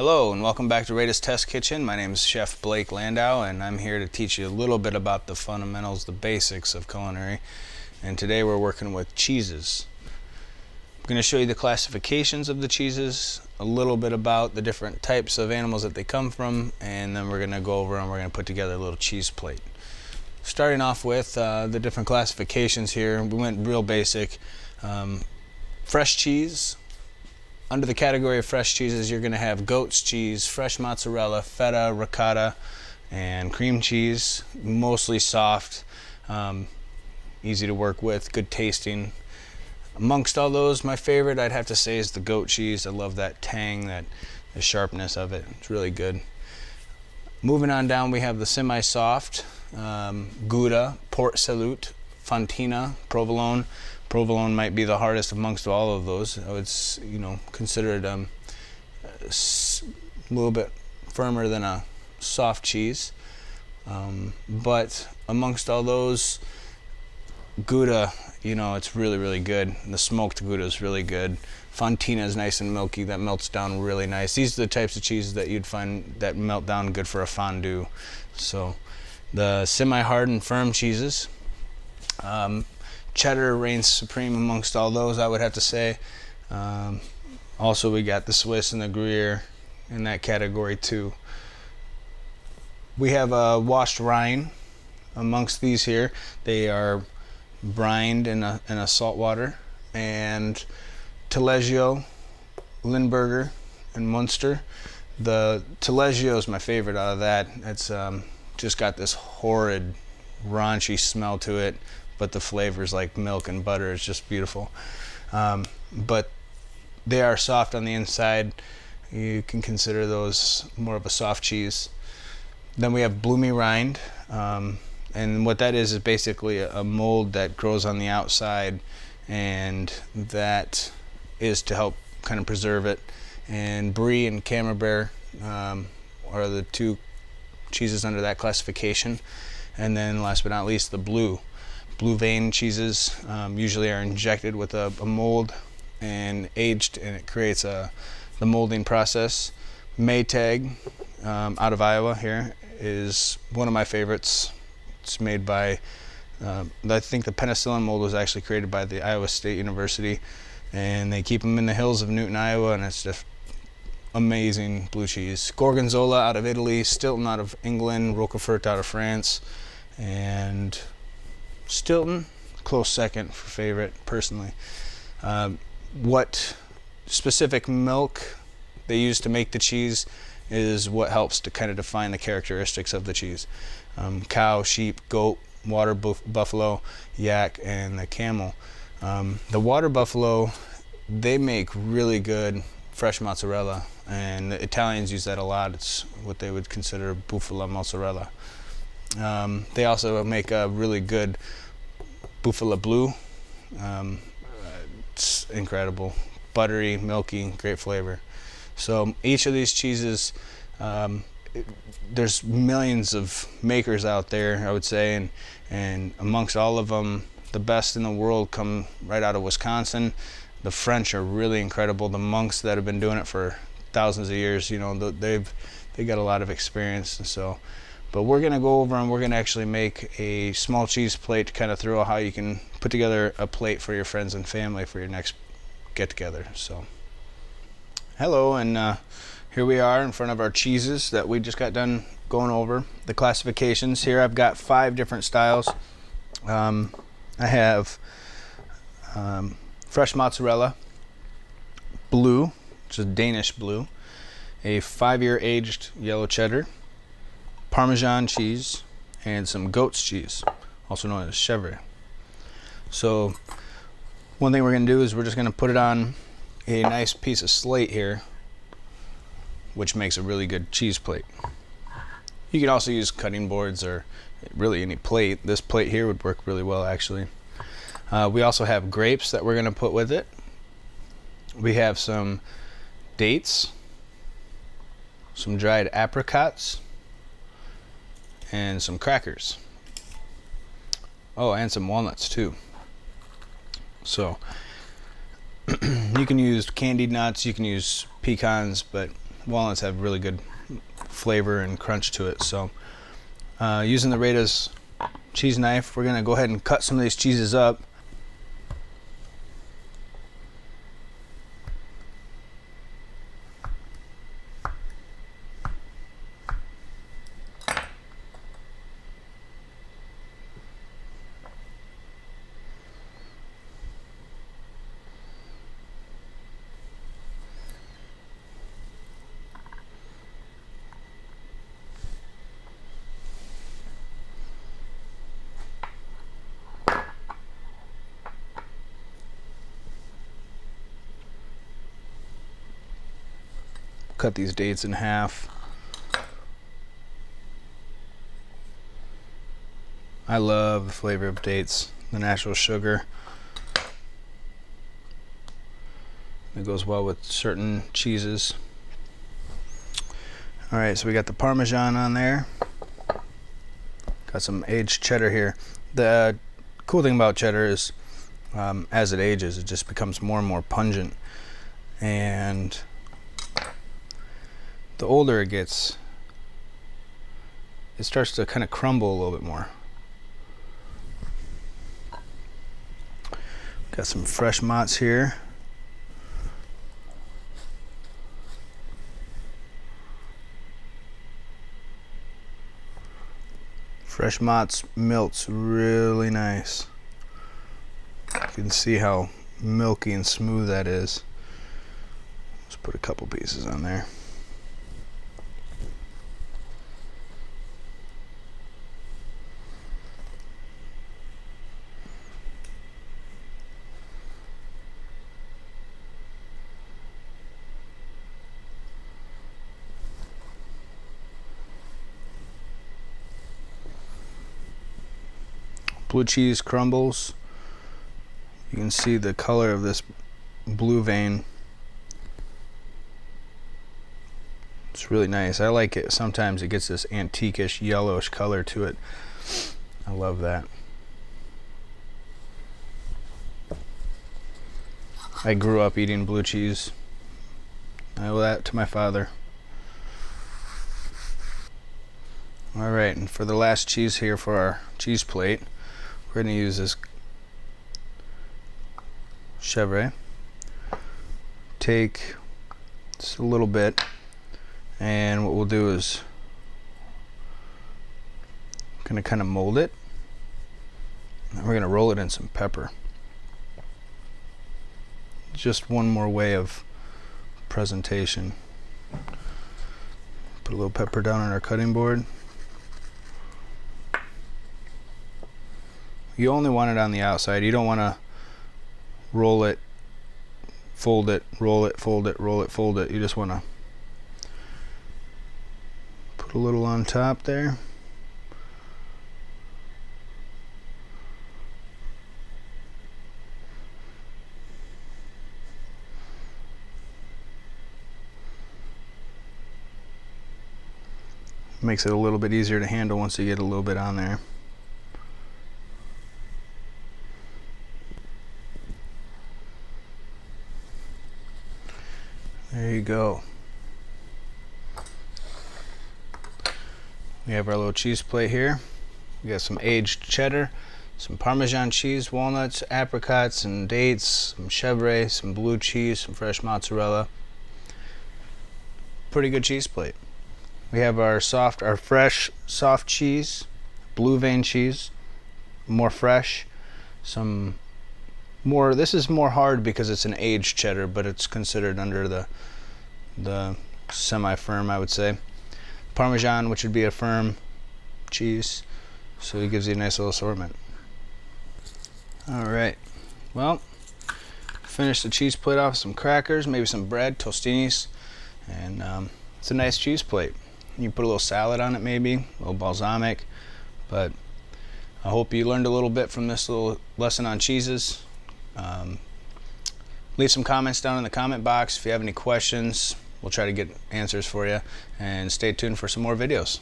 Hello and welcome back to Rada's Test Kitchen. My name is Chef Blake Landeau and I'm here to teach you a little bit about the fundamentals, the basics of culinary. And today we're working with cheeses. I'm going to show you the classifications of the cheeses, a little bit about the different types of animals that they come from, and then we're going to go over and we're going to put together a little cheese plate. Starting off with the different classifications here, we went real basic. Fresh cheese. Under the category of fresh cheeses, you're going to have goat's cheese, fresh mozzarella, feta, ricotta, and cream cheese. Mostly soft, easy to work with, good tasting. Amongst all those, my favorite I'd have to say is the goat cheese. I love that tang, the sharpness of it. It's really good. Moving on down, we have the semi-soft, Gouda, Port Salut, Fontina, Provolone. Provolone might be the hardest amongst all of those. It's considered a little bit firmer than a soft cheese, but amongst all those, Gouda, it's really good. The smoked Gouda is really good. Fontina is nice and milky. That melts down really nice. These are the types of cheeses that you'd find that melt down good for a fondue. So the semi-hard and firm cheeses. Cheddar reigns supreme amongst all those, I would have to say. Also, we got the Swiss and the Gruyere in that category too. We have a washed rind amongst these here. They are brined in a salt water. And Taleggio, Limburger, and Munster. The Taleggio is my favorite out of that. It's just got this horrid, raunchy smell to it, but the flavors like milk and butter is just beautiful. But they are soft on the inside. You can consider those more of a soft cheese. Then we have Bloomie Rind, and what that is basically a mold that grows on the outside, and that is to help kind of preserve it. And Brie and Camembert are the two cheeses under that classification. And then last but not least, the blue vein cheeses usually are injected with a mold and aged, and it creates the molding process. Maytag out of Iowa here is one of my favorites. It's made by, I think the penicillin mold was actually created by the Iowa State University, and they keep them in the hills of Newton, Iowa, and it's just amazing blue cheese. Gorgonzola out of Italy, Stilton out of England, Roquefort out of France, and Stilton, close second for favorite, personally. What specific milk they use to make the cheese is what helps to kind of define the characteristics of the cheese. Cow, sheep, goat, water buffalo, yak, and the camel. The water buffalo, they make really good fresh mozzarella, and the Italians use that a lot. It's what they would consider bufala mozzarella. They also make a really good Buffalo Blue. It's incredible, buttery, milky, great flavor. So each of these cheeses, there's millions of makers out there, I would say, and amongst all of them, the best in the world come right out of Wisconsin. The French are really incredible. The monks that have been doing it for thousands of years, they got a lot of experience, and so. But we're going to go over and we're going to actually make a small cheese plate to kind of throw how you can put together a plate for your friends and family for your next get-together. So, hello, and here we are in front of our cheeses that we just got done going over. The classifications here, I've got 5 different styles. I have fresh mozzarella, blue, which is Danish blue, a 5-year aged yellow cheddar, Parmesan cheese, and some goat's cheese, also known as Cheddar. So one thing we're going to do is we're just going to put it on a nice piece of slate here, which makes a really good cheese plate. You can also use cutting boards or really any plate. This plate here would work really well, actually. We also have grapes that we're going to put with it. We have some dates, some dried apricots, and some crackers. Oh, and some walnuts too. So you can use candied nuts, you can use pecans, but walnuts have really good flavor and crunch to it. So using the Rada's cheese knife, we're gonna go ahead and cut some of these cheeses up. Cut these dates in half. I love the flavor of dates, the natural sugar. It goes well with certain cheeses. All right, so we got the Parmesan on there. Got some aged cheddar here. The cool thing about cheddar is as it ages, it just becomes more and more pungent. And the older it gets, it starts to kind of crumble a little bit more. Got some fresh mozz here. Fresh mozz melts really nice. You can see how milky and smooth that is. Let's put a couple pieces on there. Blue cheese crumbles. You can see the color of this blue vein. It's really nice. I like it. Sometimes it gets this antiquish yellowish color to it. I love that. I grew up eating blue cheese. I owe that to my father. All right, and for the last cheese here for our cheese plate, we're going to use this Cheddar. Take just a little bit, and what we'll do is going to kind of mold it, and we're going to roll it in some pepper. Just one more way of presentation. Put a little pepper down on our cutting board. You only want it on the outside. You don't want to roll it, fold it, roll it, fold it, roll it, fold it. You just want to put a little on top there. Makes it a little bit easier to handle once you get a little bit on there. There you go. We have our little cheese plate here. We got some aged cheddar, some Parmesan cheese, walnuts, apricots, and dates, some chèvre, some blue cheese, some fresh mozzarella. Pretty good cheese plate. We have our fresh, soft cheese, blue vein cheese, more fresh, some more. This is more hard because it's an aged cheddar, but it's considered under the semi-firm, I would say. Parmesan, which would be a firm cheese, so it gives you a nice little assortment. All right, well, finish the cheese plate off with some crackers, maybe some bread, tostinis, and it's a nice cheese plate. You put a little salad on it, maybe a little balsamic. But I hope you learned a little bit from this little lesson on cheeses. Leave some comments down in the comment box if you have any questions. We'll try to get answers for you, and stay tuned for some more videos.